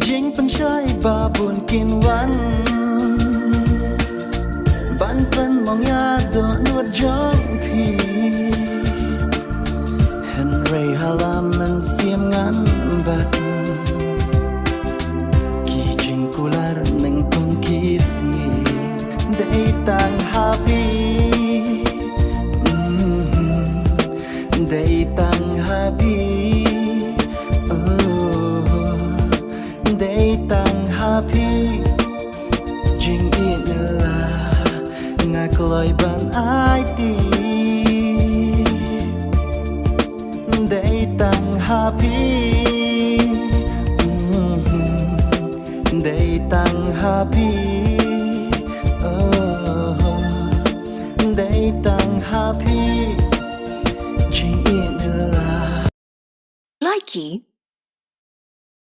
จิงเป็นชายบาบุญกินวันบันเป็นมองยาโดนวดจงพีเห็นไรฮาลามันเสียมงันบัดกี่จิงกุลาร์นังปงกิสงีได้ตังฮาพีได้ตังฮาพีได้ตังฮาพีจิงอินลางากลอยบันไอตีได้ตังฮาพีได้ตังฮาพีได้ตังฮาพีจิงอินลา Likey